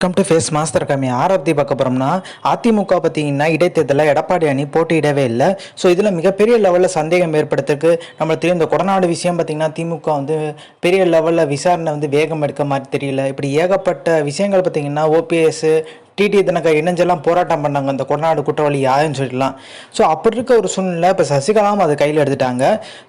Come to face master கம்மி ஆரத்தி பார்க்க போகிறோம்னா அதிமுக பார்த்தீங்கன்னா இடைத்தேர்தலில் எடப்பாடி அணி போட்டியிடவே இல்லை. ஸோ இதில் மிகப்பெரிய லெவலில் சந்தேகம் ஏற்படுறதுக்கு நம்மளுக்கு தெரியும். இந்த கொடநாடு விஷயம் பார்த்தீங்கன்னா திமுக பெரிய லெவலில் விசாரணை வேகம் எடுக்க மாதிரி தெரியல. இப்படி ஏகப்பட்ட விஷயங்கள் பார்த்தீங்கன்னா ஓபிஎஸ் டிடி தினகர் இணைஞ்செல்லாம் போராட்டம் பண்ணாங்க இந்த கொடநாடு குற்றவாளி யாருன்னு சொல்லிடலாம். ஸோ அப்படி இருக்க ஒரு சூழ்நிலை இப்போ சசிகலாவும் அதை கையில் எடுத்துட்டாங்க.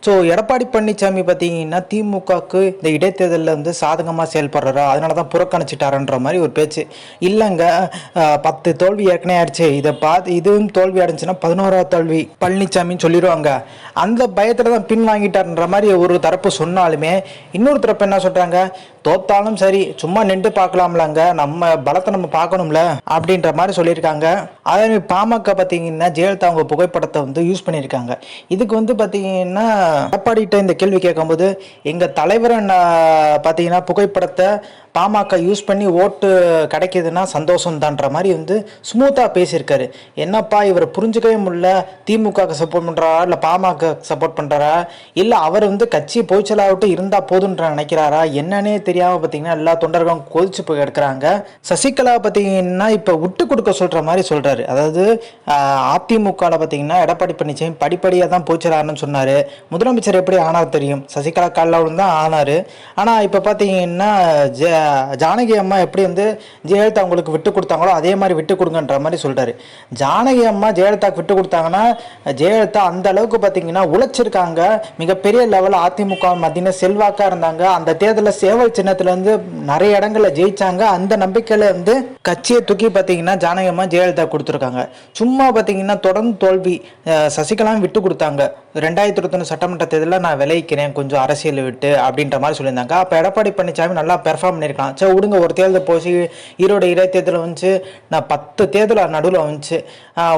ஸோ எடப்பாடி பழனிசாமி பார்த்தீங்கன்னா திமுகவுக்கு இந்த இடைத்தேர்தலில் சாதகமாக செயல்படுறாரா, அதனால தான் புறக்கணிச்சிட்டாரன்ற மாதிரி ஒரு பேச்சு. இல்லைங்க, 10 தோல்வி ஏற்கனவே ஆயிடுச்சு, இதை பார்த்து இதுவும் தோல்வி அடைஞ்சுன்னா 11ஆவது தோல்வி பழனிசாமின்னு சொல்லிடுவாங்க. அந்த பயத்தில் தான் பின் வாங்கிட்டார்ன்ற மாதிரி ஒரு தரப்பு சொன்னாலுமே இன்னொரு தரப்பு என்ன சொல்கிறாங்க, தோத்தாலும் சரி சும்மா நின்று பார்க்கலாம்லாங்க, நம்ம பலத்தை நம்ம பார்க்கணும்ல அப்படின்ற மாதிரி சொல்லியிருக்காங்க. அதே பாமக பார்த்தீங்கன்னா ஜெயலலிதா அவங்க புகைப்படத்தை யூஸ் பண்ணியிருக்காங்க. இதுக்கு பார்த்தீங்கன்னா எடப்பாடிகிட்ட இந்த கேள்வி கேட்கும்போது எங்கள் தலைவரை பார்த்தீங்கன்னா புகைப்படத்தை பாமக யூஸ் பண்ணி ஓட்டு கிடைக்கிதுன்னா சந்தோஷம் தான்ற மாதிரி ஸ்மூத்தாக பேசியிருக்காரு. என்னப்பா இவர் புரிஞ்சுக்கவே முடியல, திமுக சப்போர்ட் பண்ணுறாரா இல்லை பாமக சப்போர்ட் பண்ணுறாரா, இல்லை அவர் கட்சி போய்ச்சலாவிட்டு இருந்தால் போதுன்ற நினைக்கிறாரா என்னன்னே தெரியாமல் பார்த்தீங்கன்னா எல்லா தொண்டர்களும் கொதிச்சு போய் எடுக்கிறாங்க. சசிகலா பார்த்தீங்கன்னா இப்போ விட்டு கொடுக்க சொல்கிற மாதிரி சொல்கிறாரு. அதாவது அதிமுகவில் பார்த்தீங்கன்னா எடப்பாடி பழனிசாமி படிப்படியாக தான் போய்ச்சலாருன்னு சொன்னார். முதலமைச்சர் எப்படி ஆனார் தெரியும், சசிகலா காலில் தான் ஆனார். ஆனால் இப்போ பார்த்தீங்கன்னா ஜானகி அம்மா எப்படி ஜெயலலிதா அவங்களுக்கு விட்டு கொடுத்தாங்களோ அதே மாதிரி விட்டு கொடுங்கன்ற மாதிரி சொல்கிறாரு. ஜானகி அம்மா ஜெயலலிதாவுக்கு விட்டு கொடுத்தாங்கன்னா ஜெயலலிதா அந்த அளவுக்கு பார்த்தீங்கன்னா உழைச்சிருக்காங்க, மிகப்பெரிய லெவலில் அதிமுக மத்தியில் செல்வாக்காக இருந்தாங்க. அந்த தேர்தலில் சேவல் சின்னத்துலேருந்து நிறைய இடங்களில் ஜெயிச்சாங்க. அந்த நம்பிக்கையில் கட்சியை தூக்கி பார்த்தீங்கன்னா ஜானகி அம்மா ஜெயலலிதா கொடுத்துருக்காங்க. சும்மா பார்த்தீங்கன்னா தொடர்ந்து தோல்வி. சசிகலாவும் விட்டு கொடுத்தாங்க, 2021 சட்டமன்ற தேர்தலில் நான் விளைவிக்கிறேன் கொஞ்சம் அரசியல் விட்டு அப்படின்ற மாதிரி சொல்லியிருந்தாங்க. அப்போ எடப்பாடி பழனிசாமி நல்லா பெர்ஃபார்ம் பண்ணியிருக்கலாம். சரி விடுங்க, ஒரு தேர்தல் போச்சு, ஈரோடு இடைத்தேர்தல் நான் 10 தேர்தல் நடுவில்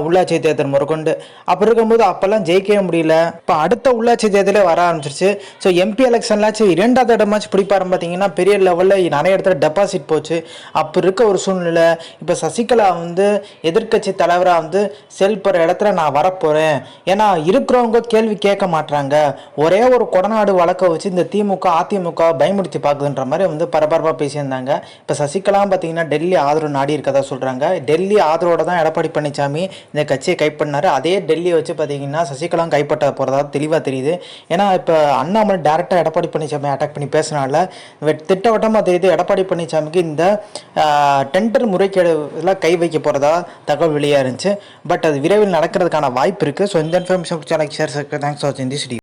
உள்ளாட்சி தேர்தல் முறைக்கொண்டு அப்போ இருக்கும்போது அப்போல்லாம் ஜெயிக்கவே முடியல. இப்போ அடுத்த உள்ளாட்சி தேர்தலே வர ஆரம்பிச்சிருச்சு. ஸோ எம்பி எலெக்ஷன்லாச்சும் 2வது இடமாச்சு பிடிப்பாரு பார்த்தீங்கன்னா பெரிய லெவலில் நிறைய இடத்துல டெபாசிட் போச்சு. அப்போ இருக்க ஒரு சூழ்நிலை இப்போ சசிகலா எதிர்கட்சி தலைவராக செயல்படுற இடத்துல நான் வரப்போகிறேன், ஏன்னா இருக்கிறவங்க கேள்வி கேட்க மாட்டாங்க, ஒரே ஒரு கொடநாடு வழக்கை வச்சு இந்த திமுக அதிமுக பயமுடுத்தி பார்க்குதுன்ற மாதிரி பரபரப்பாக பேசியிருந்தாங்க. இப்போ சசிகலாம் பார்த்தீங்கன்னா டெல்லி ஆதரவு நாடி இருக்கதா சொல்கிறாங்க. டெல்லி ஆதரவோட தான் எடப்பாடி பழனிசாமி இந்த கட்சியை கைப்பற்றினார். அதே டெல்லியை வச்சு பார்த்தீங்கன்னா சசிகலாம் கைப்பற்ற போகிறதா தெளிவாக தெரியுது. ஏன்னா இப்போ அண்ணாமலை டேரெக்டாக எடப்பாடி பழனிசாமி அட்டாக் பண்ணி பேசுனால திட்டவட்டமாக தெரியுது எடப்பாடி பழனிசாமிக்கு இந்த டெண்டர் முறைகேடு இதெல்லாம் கை வைக்க போகிறதா தகவல் வெளியாக இருந்துச்சு. பட் அது விரைவில் நடக்கிறதுக்கான வாய்ப்பு இருக்குது. ஸோ இந்த இன்ஃபர்மேஷன் ஷேர் தேங்க்ஸ் ஃபார் வாட்சிங் திஸ் வீடியோ.